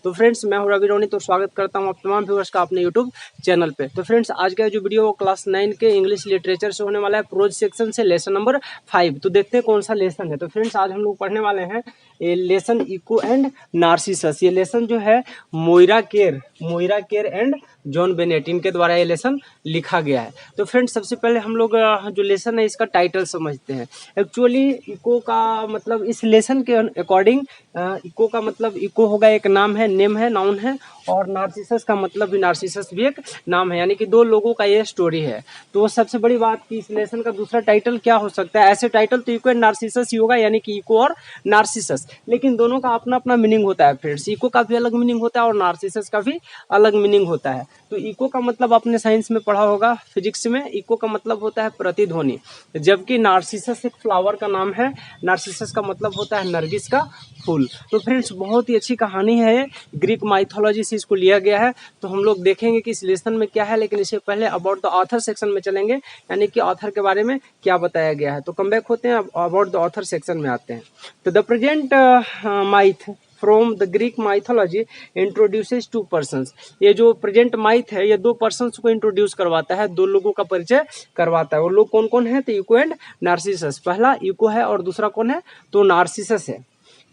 तो फ्रेंड्स मैं हूं रवि रोनी, तो स्वागत करता हूं आप तमाम व्यूअर्स का अपने यूट्यूब चैनल पे। तो फ्रेंड्स आज का जो वीडियो वो क्लास 9 के इंग्लिश लिटरेचर से होने वाला है, प्रोज सेक्शन से लेसन नंबर 5। तो देखते हैं कौन सा लेसन है। तो फ्रेंड्स आज हम लोग पढ़ने वाले हैं ये लेसन इको एंड नार्सिसस। ये लेसन जो है Moira Kerr and John Bennett इनके द्वारा ये लेसन लिखा गया है। तो फ्रेंड्स सबसे पहले हम लोग जो लेसन है इसका टाइटल समझते हैं। एक्चुअली इको का मतलब इस लेसन के अकॉर्डिंग इको का मतलब इको होगा एक नाम है, नेम है, नाउन है, और नार्सिसस का मतलब भी नार्सिसस भी एक नाम है, यानी कि दो लोगों का ये स्टोरी है। तो सबसे बड़ी बात कि इस लेसन का दूसरा टाइटल क्या हो सकता है। ऐसे टाइटल तो इको एंड नार्सिसस ही होगा, यानी कि इको और नार्सिसस, लेकिन दोनों का अपना अपना मीनिंग होता है फ्रेंड्स। इको का भी अलग मीनिंग होता है और नार्सिसस का भी अलग मीनिंग होता है। तो इको का मतलब आपने साइंस में पढ़ा होगा, फिजिक्स में। इको का मतलब होता है प्रतिध्वनि, जबकि नार्सिसस एक फ्लावर का नाम है। नार्सिसस का मतलब होता है नरगिस का फूल। तो फ्रेंड्स बहुत ही अच्छी कहानी है, ग्रीक माइथोलॉजी से इसको लिया गया है। तो हम लोग देखेंगे कि इस लेसन में क्या है, लेकिन इससे पहले अबाउट द ऑथर सेक्शन में चलेंगे, यानी कि ऑथर के बारे में क्या बताया गया है। तो कम बैक होते हैं, अब अबाउट द ऑथर सेक्शन में आते हैं। तो the present माइथ from the Greek mythology introduces to persons. ये जो प्रेजेंट माइथ है ये दो पर्सन्स को इंट्रोड्यूस करवाता है, दो लोगों का परिचय करवाता है। वो लोग कौन कौन है? तो इको एंड नार्सिसस। पहला इको है और दूसरा कौन है? तो नार्सिसस है।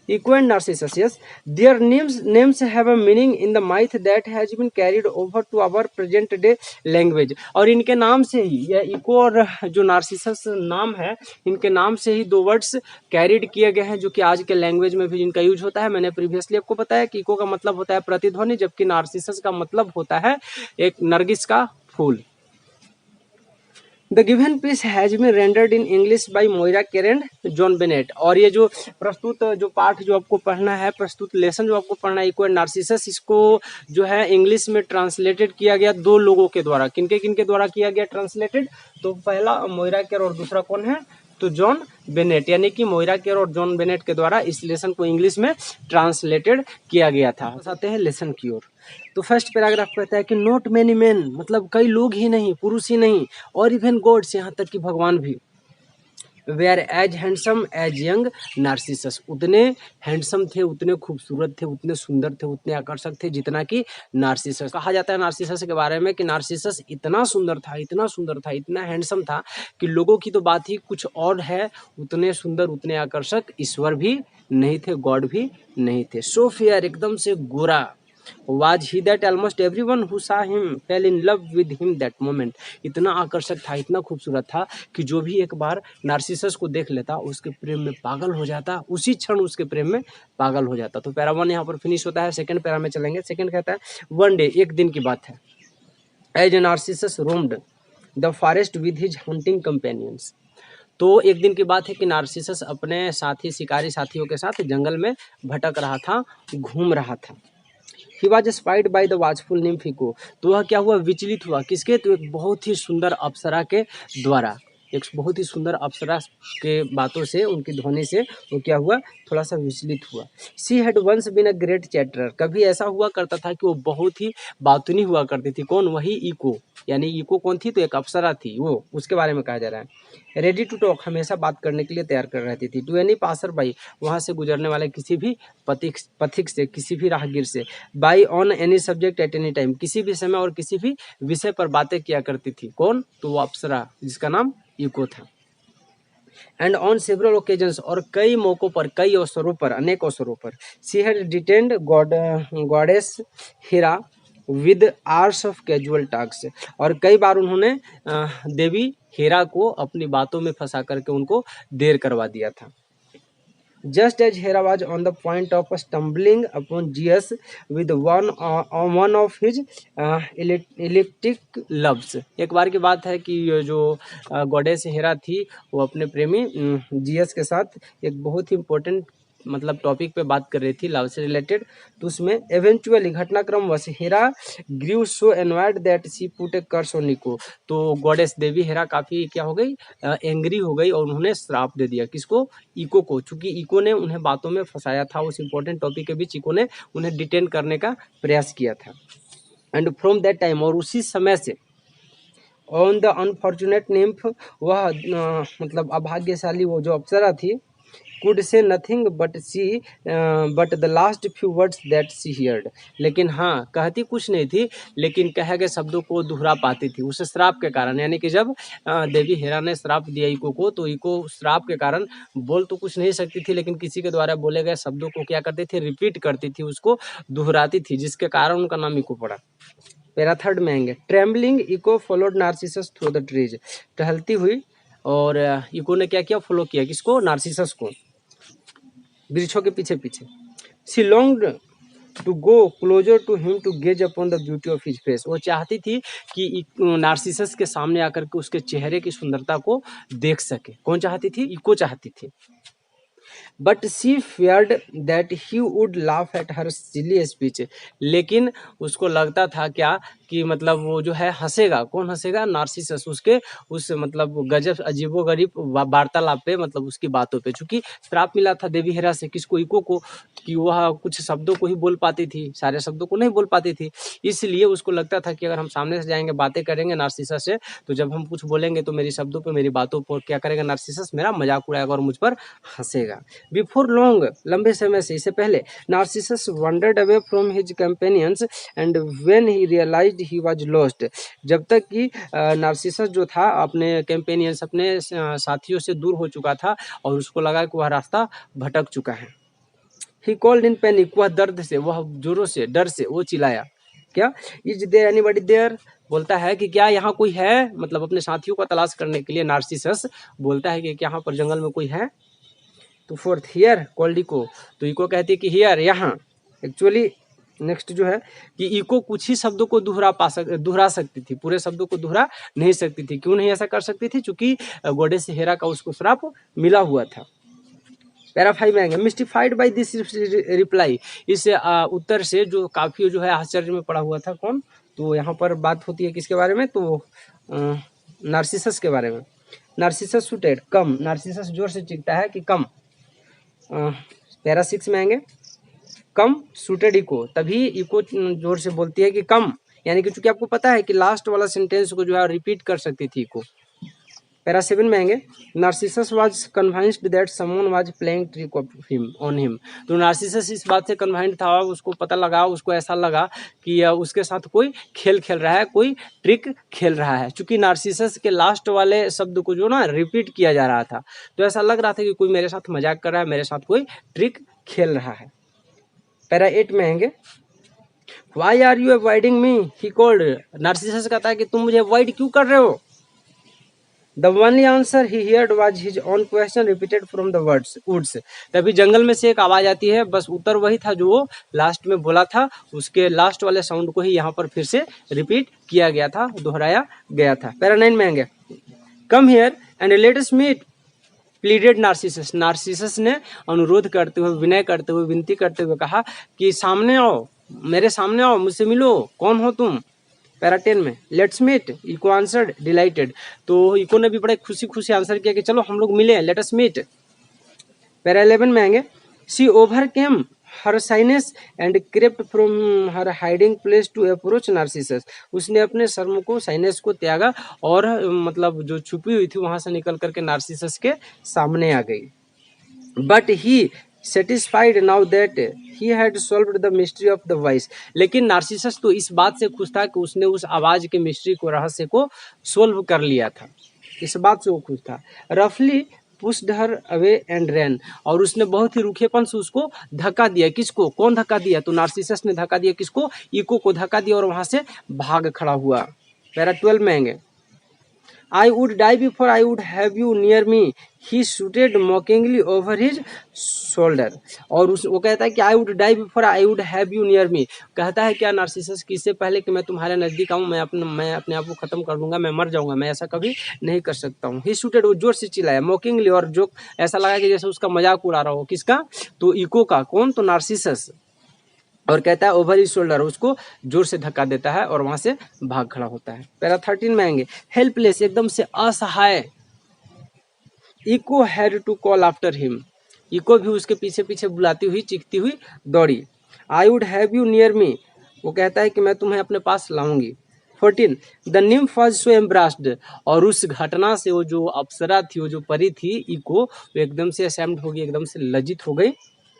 Eco and Narcissus, yes, their names have a meaning in the myth that has been carried over to our present day language। और इनके नाम से ही, यह इको और जो नार्सिसस नाम है, इनके नाम से ही दो वर्ड्स कैरिड किए गए हैं, जो कि आज के लैंग्वेज में भी इनका यूज होता है। मैंने प्रीवियसली आपको बताया कि इको का मतलब होता है प्रतिध्वनि, जबकि नार्सिसस का मतलब होता है एक नरगिस का फूल। The given piece has been rendered in English by Moira Kerr and John Bennett. और ये जो प्रस्तुत जो पाठ जो आपको पढ़ना है, प्रस्तुत लेसन जो आपको पढ़ना है इको एंड नार्सिसस, इसको जो है इंग्लिश में ट्रांसलेटेड किया गया दो लोगों के द्वारा। किनके द्वारा किया गया ट्रांसलेटेड? तो पहला मोइरा केर और दूसरा कौन है? तो जॉन बेनेट, यानी कि मोइरा केर और जॉन बेनेट के द्वारा इस लेसन को इंग्लिश में ट्रांसलेटेड किया गया था। आते हैं लेसन की ओर। तो फर्स्ट पैराग्राफ कहता है कि नॉट मेनी मेन, मतलब कई लोग ही नहीं, पुरुष ही नहीं, और इवन गॉड्स, यहाँ तक कि भगवान भी, were as handsome as young Narcissus, उतने हैंडसम थे, उतने खूबसूरत थे, उतने सुंदर थे, उतने आकर्षक थे जितना कि नार्सिसस। कहा जाता है नार्सिसस के बारे में कि नार्सिसस इतना सुंदर था, इतना सुंदर था, इतना हैंडसम था कि लोगों की तो बात ही कुछ और है। उतने सुंदर, उतने आकर्षक ईश्वर भी नहीं थे, गॉड भी नहीं थे। सो फेयर, एकदम से गोरा, was he that almost everyone who saw him fell in love with him that moment। इतना आकर्षक था, इतना खूबसूरत था कि जो भी एक बार नार्सिसस को देख लेता उसके प्रेम में पागल हो जाता, उसी क्षण उसके प्रेम में पागल हो जाता। तो पैरा 1 यहाँ पर फिनिश होता है। सेकंड पैरा में चलेंगे। सेकंड कहता है वन डे, एक दिन की बात है, as Narcissus roamed the forest with his hunting companions. तो एक दिन की बात है कि नार्सिसस अपने साथी, शिकारी साथियों के साथ जंगल में भटक रहा था, घूम रहा था। He was spied by the watchful nymph Echo। तो वह क्या हुआ? विचलित हुआ। किसके? तो एक बहुत ही सुंदर अप्सरा के द्वारा, एक बहुत ही सुंदर अप्सरा के बातों से, उनकी ध्वनि से वो क्या हुआ? थोड़ा सा विचलित हुआ। She had once been a great chatterer। कभी ऐसा हुआ करता था कि वो बहुत ही बातुनी हुआ करती थी। कौन? वही इको, यानी इको कौन थी? तो एक अप्सरा थी, वो उसके बारे में कहा जा रहा है। रेडी टू टॉक, हमेशा बात करने के लिए तैयार कर रहती थी। टू एनी पासर बाई, वहाँ से गुजरने वाले किसी भी पथिक से, किसी भी राहगीर से। By on any subject at any time, किसी भी समय और किसी भी विषय पर बातें किया करती थी। कौन? तो वो अप्सरा जिसका नाम इको था। एंड ऑन सेवरल ओकेजन्स, और कई मौकों पर, कई अवसरों पर, अनेक अवसरों पर। She had detained goddess Hera with hours of casual talks, और कई बार उन्होंने देवी हीरा को अपनी बातों में फंसा करके उनको देर करवा दिया था। Just as Hera was on the point of stumbling upon Zeus with one of his elliptic loves। एक बार की बात है कि जो गॉडेस हेरा थी वो अपने प्रेमी जियस के साथ एक बहुत ही इम्पोर्टेंट मतलब टॉपिक पे बात कर रही थी, लव से रिलेटेड। तो उसमें एवेंचुअली, घटनाक्रम वश, हेरा ग्रीव सो एनवायर्ड that she put a curse on Echo. तो गॉडेस देवी हेरा काफ़ी क्या हो गई? एंग्री हो गई, और उन्होंने श्राप दे दिया। किसको? इको को। चूंकि इको ने उन्हें बातों में फंसाया था, उस इंपॉर्टेंट टॉपिक के बीच इको ने उन्हें डिटेन करने का प्रयास किया था। एंड फ्रॉम दैट टाइम, और उसी समय से, ऑन द अनफॉर्चुनेट निम्फ, वह मतलब अभाग्यशाली वो जो अप्सरा थी, could say nothing but the last few words that she heard। लेकिन हाँ, कहती कुछ नहीं थी, लेकिन कहे गए शब्दों को दोहरा पाती थी उस श्राप के कारण। यानी कि जब देवी हेरा ने श्राप दिया इको को, तो इको श्राप के कारण बोल तो कुछ नहीं सकती थी, लेकिन किसी के द्वारा बोले गए शब्दों को क्या करती थी, रिपीट करती थी, उसको दोहराती थी, जिसके कारण उनका नाम इको पड़ा। पैरा थर्ड में आएंगे, trembling Echo followed Narcissus through the trees. टहलती हुई और इको ने क्या किया, फॉलो किया किसको, नार्सिसस को, वृक्षों के पीछे पीछे। She longed to go closer to him to gaze upon the beauty of his face. वो चाहती थी कि नार्सिसस के सामने आकर के उसके चेहरे की सुंदरता को देख सके। कौन चाहती थी, इको चाहती थी। But she feared that he would laugh at her silly speech. लेकिन उसको लगता था क्या कि मतलब वो जो है हंसेगा। कौन हंसेगा, नार्सिसस, उसके उस मतलब गजब अजीबोगरीब वार्तालाप पे, मतलब उसकी बातों पे। चूंकि श्राप मिला था देवी हेरा से किसको, इको को, कि वह कुछ शब्दों को ही बोल पाती थी, सारे शब्दों को नहीं बोल पाती थी। इसलिए उसको लगता था कि अगर हम सामने से जाएंगे, बातें करेंगे नार्सिसस से, तो जब हम कुछ बोलेंगे तो मेरी शब्दों पे, मेरी बातों पर क्या करेगा नार्सिसस, मेरा मजाक उड़ाएगा और मुझ पर हंसेगा। बिफोर लॉन्ग, लंबे समय से, इससे पहले, Narcissus wandered away from his companions and when he realised he was lost. जब तक कि नार्सिसस जो था अपने कंपेनियंस, अपने साथियों से दूर हो चुका था और उसको लगा कि वह रास्ता भटक चुका है। ही कॉल्ड इन पैनिक, वह दर्द से, वह जोरों से, डर से वो चिल्लाया। क्या, इज देयर एनीबॉडी देयर, बोलता है कि क्या यहाँ कोई है, मतलब अपने साथियों का तलाश करने के लिए नार्सिसस बोलता है कि यहाँ पर जंगल में कोई है। तो फोर्थ, हियर कॉल्ड इको, तो इको कहती है कि हियर, यहाँ। एक्चुअली नेक्स्ट जो है कि इको कुछ ही शब्दों को दोहरा सकती थी, पूरे शब्दों को दोहरा नहीं सकती थी। क्यों नहीं ऐसा कर सकती थी, क्योंकि गॉडेस हेरा का उसको श्राप मिला हुआ था। पैरा 5 में आएंगे, मिस्टिफाइड बाय दिस रिप्लाई। इस उत्तर से जो काफी जो है आश्चर्य में पड़ा हुआ था। कौन, तो यहाँ पर बात होती है किसके बारे में, तो नार्सिसस के बारे में। नार्सिसस सुटेड, कम, नार्सिसस जोर से चीखता है कि कम। पैरा 6 में आएंगे, कम सूटेड इको, तभी इको जोर से बोलती है कि कम। यानी कि चूंकि आपको पता है कि लास्ट वाला सेंटेंस को जो है रिपीट कर सकती थी इको। पैरा 7 में आएंगे, Narcissus was convinced that someone was playing trick of him on him. तो नार्सिसस इस बात से कन्विंस्ड था, उसको पता लगा, उसको ऐसा लगा कि उसके साथ कोई खेल खेल रहा है, कोई ट्रिक खेल रहा है। चूंकि नार्सिसस के लास्ट वाले शब्द को जो ना रिपीट किया जा रहा था, तो ऐसा लग रहा था कि कोई मेरे साथ मजाक कर रहा है, मेरे साथ कोई ट्रिक खेल रहा है। पैरा 8 में आएंगे, why are you avoiding me, he called. Narcissus कहता है कि तुम मुझे अवॉइड क्यों कर रहे हो। The only answer he heard was his own question repeated from the woods. तभी जंगल में से एक आवाज आती है, बस उत्तर वही था जो वो लास्ट में बोला था, उसके लास्ट वाले साउंड को ही यहाँ पर फिर से रिपीट किया गया था, दोहराया गया था। पैरा 9 में आएंगे, come here and let us meet pleaded Narcissus. Narcissus ने अनुरोध करते हुए, विनय करते हुए, विनती करते हुए कहा कि सामने आओ, मेरे सामने आओ, मुझसे मिलो, कौन हो तुम। पैरा 10 में, let's meet, Echo answered delighted. तो इको ने भी बड़े खुशी खुशी आंसर किया कि चलो हम लोग मिले, लेट अस मीट। पैरा 11 में आएंगे, she overcame her shyness and crept from her hiding place to approach Narcissus. उसने अपने शर्म को, साइनेस को त्यागा और मतलब जो छुपी हुई थी वहां से निकल करके नार्सिसस के सामने आ गई। But he satisfied now that he had solved the mystery of the voice. लेकिन नार्सिसस तो इस बात से खुश था कि उसने उस आवाज के मिस्ट्री को, रहस्य को सोल्व कर लिया था, इस बात से वो खुश था। रफली pushed her away and ran, और उसने बहुत ही रूखेपन से उसको धक्का दिया। किसको, कौन धक्का दिया, तो नार्सिसस ने धक्का दिया किसको, इको को धक्का दिया और वहां से भाग खड़ा हुआ। पैरा 12 में आएंगे, I would die before I would have you near me. He shouted mockingly over his shoulder. और वो कहता है कि I would die before I would have you near me. कहता है क्या नार्सिसस कि इससे पहले कि मैं तुम्हारे नजदीक आऊँ, मैं अपने आप को खत्म कर लूंगा, मैं मर जाऊंगा, मैं ऐसा कभी नहीं कर सकता हूँ। He shouted, वो जोर से चिल्लाया, mockingly, और जो ऐसा लगा कि जैसे उसका मजाक उड़ा रहा हो। किसका, तो इको का। कौन, तो नार्सिसस। और कहता है ओवर ही शोल्डर, उसको जोर से धक्का देता है और वहां से भाग खड़ा होता है। पैरा 13 में आएंगे, हेल्पलेस, एकदम से असहाय। Echo had to call after him, Echo भी उसके पीछे पीछे बुलाती हुई, चीखती हुई दौड़ी। I would have you near me, वो कहता है कि मैं तुम्हें अपने पास लाऊंगी। 14 the nymph was so embarrassed, और उस घटना से वो जो अप्सरा थी, वो जो परी थी इको, वो एकदम से असेम्ड हो गई, एकदम से लज्जित हो गई,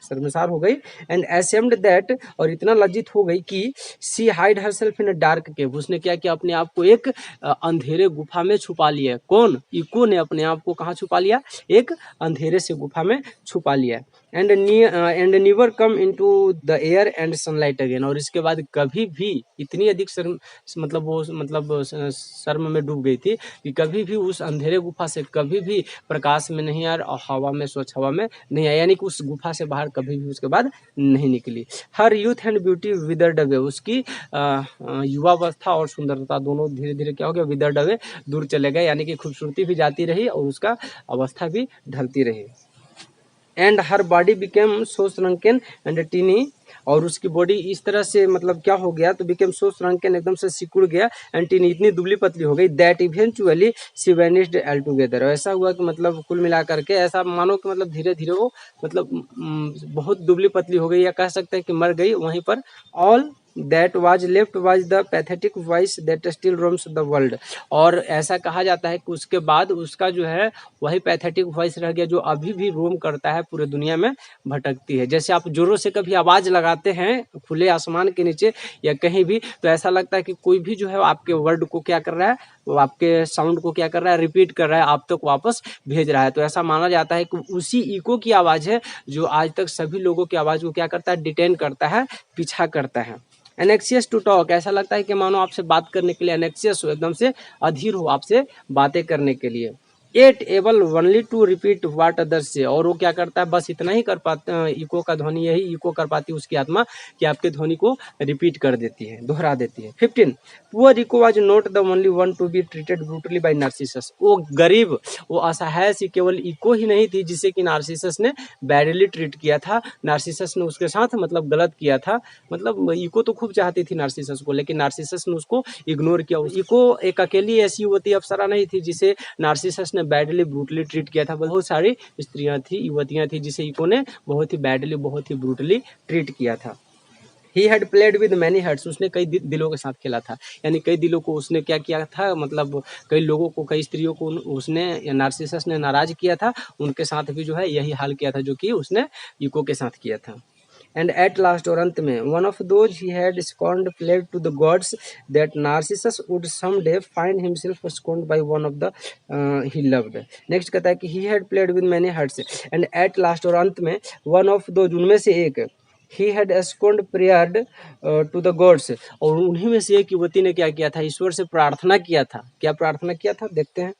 शर्मसार हो गई। एंड असेम्ड दैट, और इतना लज्जित हो गई कि she hide herself in a dark cave, उसने क्या किया, अपने आप को एक अंधेरे गुफा में छुपा लिया। कौन? इको ने अपने आप को कहाँ छुपा लिया? एक अंधेरे से गुफा में छुपा लिया। And never come into the air and sunlight again, और इसके बाद कभी भी, इतनी अधिक शर्म, मतलब वो मतलब शर्म में डूब गई थी कि कभी भी उस अंधेरे गुफा से कभी भी प्रकाश में नहीं आया और हवा में, स्वच्छ हवा में नहीं आया, यानी कि उस गुफा से बाहर कभी भी उसके बाद नहीं निकली। Her youth and beauty withered away, उसकी युवावस्था और सुंदरता दोनों धीरे धीरे क्या हो गया, विदर्ड अवे, दूर चले गए, यानी कि खूबसूरती भी जाती रही और उसका अवस्था भी ढलती रही। And her body became so shrunken and tiny, और उसकी बॉडी इस तरह से मतलब क्या हो गया, तो बिकेम सो श्रंकन, एकदम से सिकुड़ गया, एंड टीनी, इतनी दुबली पतली हो गई, that eventually she vanished all together, ऐसा हुआ कि मतलब कुल मिलाकर के ऐसा मानो कि मतलब धीरे धीरे वो मतलब बहुत दुबली पतली हो गई, या कह सकते हैं कि मर गई वहीं पर। All that was left was the pathetic voice that still roams the world, और ऐसा कहा जाता है कि उसके बाद उसका जो है वही पैथेटिक वॉइस रह गया जो अभी भी रोम करता है, पूरे दुनिया में भटकती है। जैसे आप जोरों से कभी आवाज़ लगाते हैं खुले आसमान के नीचे या कहीं भी, तो ऐसा लगता है कि कोई भी जो है आपके वर्ड को क्या कर रहा है, वो आपके साउंड को क्या कर रहा है, रिपीट कर रहा है, आप तक वापस भेज रहा है। तो ऐसा माना जाता है कि उसी इको की आवाज़ है जो आज तक सभी लोगों की आवाज़ को क्या करता है, डिटेन करता है, पीछा करता है। एनेक्सियस टू टॉक, ऐसा लगता है कि मानो आपसे बात करने के लिए एनेक्सियस हो, एकदम से अधीर हो आपसे बातें करने के लिए। At able only to repeat what others से, और वो क्या करता है, बस इतना ही कर पाता, इको का ध्वनि यही इको कर पाती है उसकी आत्मा कि आपके ध्वनि को रिपीट कर देती है, दोहरा देती है। 15 poor Echo was not the only one to be treated brutally by Narcissus, वो गरीब, वो असहाय सी केवल इको ही नहीं थी जिसे कि नार्सिसस ने बैडली ट्रीट किया था, नार्सिसस ने उसके साथ मतलब गलत किया था। मतलब इको तो खूब चाहती थी नार्सिसस को, लेकिन नार्सिसस ने उसको इग्नोर किया। इको एक अकेली ऐसी युवती अप्सरा नहीं थी जिसे नार्सिसस ने बैडली ब्रूटली ट्रीट किया था, बहुत सारी स्त्रियां थी, युवतियां थी जिसे इको ने बहुत ही बैडली, बहुत ही ब्रूटली ट्रीट किया था। ही had played with many hearts, उसने कई दिलों के साथ खेला था, यानी कई दिलों को उसने क्या किया था, मतलब कई लोगों को, कई स्त्रियों को उसने, नार्सिसस ने नाराज किया था, उनके साथ भी जो है यही हाल किया था जो कि उसने इको के साथ किया था। एंड एट लास्ट, और अंत में, one of those he had scorned prayed to the gods that Narcissus would some day find himself scorned by one of the he loved. Next कहता है कि he had played with many hearts, and at last, और अंत में, one of those, उनमें से एक, he had scorned prayed to the gods, और उन्हीं में से एक युवती ने क्या किया था, ईश्वर से प्रार्थना किया था। क्या प्रार्थना किया था, देखते हैं।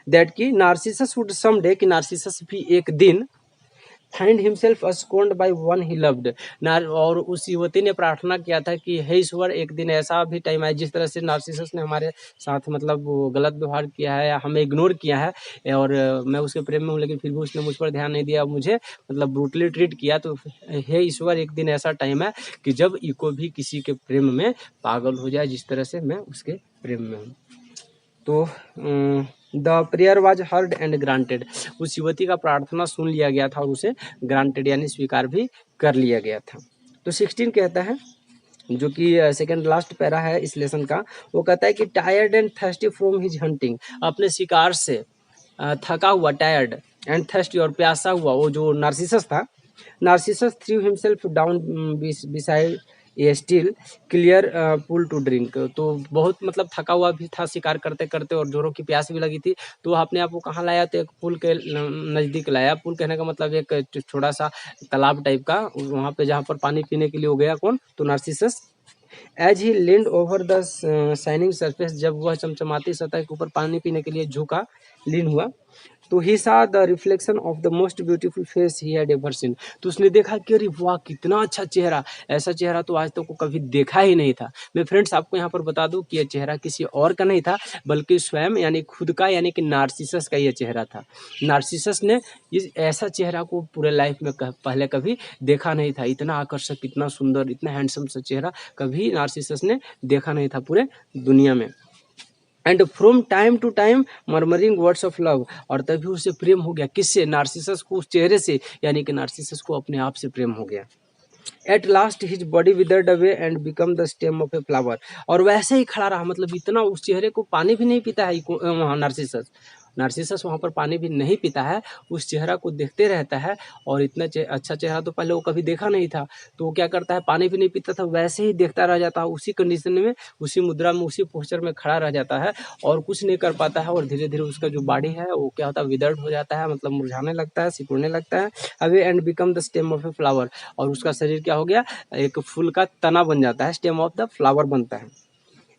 दैट की नार्सिसस वुड सम डे, कि नार्सिसस भी एक दिन find himself scorned by one he loved, और उस युवती ने प्रार्थना किया था कि हे ईश्वर, एक दिन ऐसा भी टाइम आए, जिस तरह से नार्सिसस ने हमारे साथ मतलब गलत व्यवहार किया है, हमें इग्नोर किया है, और मैं उसके प्रेम में हूँ लेकिन फिर भी उसने मुझ पर ध्यान नहीं दिया, मुझे मतलब ब्रूटली ट्रीट किया। तो हे ईश्वर, एक दिन ऐसा टाइम है कि जब इको भी किसी के प्रेम में पागल हो जाए, जिस तरह से मैं उसके प्रेम में हूँ। तो the prayer was heard and granted, उस युवती का प्रार्थना सुन लिया गया था और उसे ग्रांटेड यानी स्वीकार भी कर लिया गया था। तो 16 कहता है, जो कि सेकंड लास्ट पैरा है इस लेसन का, वो कहता है कि tired and thirsty from his hunting, अपने शिकार से थका हुआ, टायर्ड एंड थर्स्टी, और प्यासा हुआ, वो जो नार्सिसस था, Narcissus threw himself down beside a still clear pool to drink, तो बहुत मतलब थका हुआ भी था शिकार करते करते और जोरों की प्यास भी लगी थी, तो अपने आप को कहाँ लाया, तो एक पुल के नज़दीक लाया। पुल कहने का मतलब एक छोटा सा तालाब टाइप का, वहाँ पे जहाँ पर पानी पीने के लिए हो गया, कौन, तो Narcissus. As he leaned over the shining surface, जब वह चमचमाती सतह के ऊपर पानी पीने के लिए झुका, लीन हुआ, तो ही सा the reflection of the most beautiful face he had ever seen, तो उसने देखा कि अरे वाह, कितना अच्छा चेहरा, ऐसा चेहरा तो आज तक को कभी देखा ही नहीं था। मैं फ्रेंड्स आपको यहाँ पर बता दूं कि यह चेहरा किसी और का नहीं था, बल्कि स्वयं यानी खुद का, यानी कि नार्सिसस का यह चेहरा था। नार्सिसस ने इस ऐसा चेहरा को पूरे लाइफ में पहले कभी देखा नहीं था, इतना आकर्षक, इतना सुंदर, इतना हैंडसम सा चेहरा कभी नार्सिसस ने देखा नहीं था पूरे दुनिया में। And from time to time murmuring words of love, और तभी उसे प्रेम हो गया, किससे, नार्सिसस को, उस चेहरे से, यानी कि नार्सिसस को अपने आप से प्रेम हो गया। At last his body withered away and become the stem of a flower. और वैसे ही खड़ा रहा, मतलब इतना उस चेहरे को पानी भी नहीं पीता है वहाँ नार्सिसस। नार्सिसस वहाँ पर पानी भी नहीं पीता है, उस चेहरा को देखते रहता है। और इतना अच्छा चेहरा तो पहले वो कभी देखा नहीं था, तो वो क्या करता है, पानी भी नहीं पीता था, वैसे ही देखता रह जाता है, उसी कंडीशन में, उसी मुद्रा में, उसी पोस्चर में खड़ा रह जाता है और कुछ नहीं कर पाता है। और धीरे धीरे उसका जो बॉडी है वो क्या होता है, विदर्ड हो जाता है, मतलब मुरझाने लगता है, सिकुड़ने लगता है। Away and become the stem of a flower. और उसका शरीर क्या हो गया, एक फूल का तना बन जाता है, स्टेम ऑफ द फ्लावर बनता है।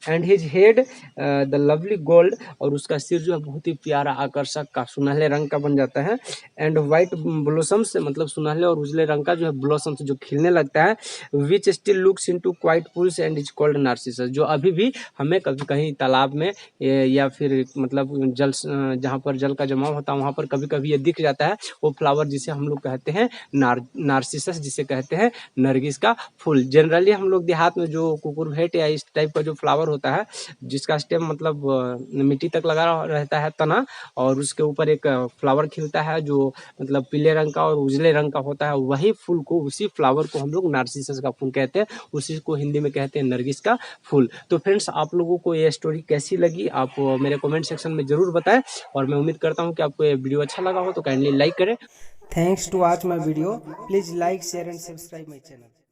And his head the lovely gold. और उसका सिर जो है बहुत ही प्यारा, आकर्षक का सुनहले रंग का बन जाता है। एंड वाइट ब्लोसम्स, मतलब सुनहले और उजले रंग का जो है ब्लोसम्स जो खिलने लगता है। Which still looks into quite pools and is called Narcissus. जो अभी भी हमें कभी कहीं तालाब में या फिर मतलब जल जहाँ पर जल का जमाव होता है वहाँ पर कभी कभी ये दिख जाता है, वो फ्लावर जिसे हम लोग कहते हैं नार्सिसस, जिसे कहते हैं नरगिस का फूल। जनरली हम लोग देहात में जो कुकुरभेट या इस टाइप का जो फ्लावर होता है, जिसका स्टेम मतलब मिट्टी तक लगा रहता है तना, और उसके ऊपर एक फ्लावर खिलता है जो मतलब पीले रंग का और उजले रंग का होता है, वही फूल को, उसी फ्लावर को हम लोग नार्सिसस का फूल कहते हैं, उसी को हिंदी में कहते हैं नरगिस का फूल। तो फ्रेंड्स, आप लोगों को ये स्टोरी कैसी लगी आप मेरे कमेंट सेक्शन में जरूर बताएं, और मैं उम्मीद करता हूँ कि आपको ये वीडियो अच्छा लगा हो तो काइंडली लाइक करें। Thanks to watch my video. Please like, share and subscribe my channel.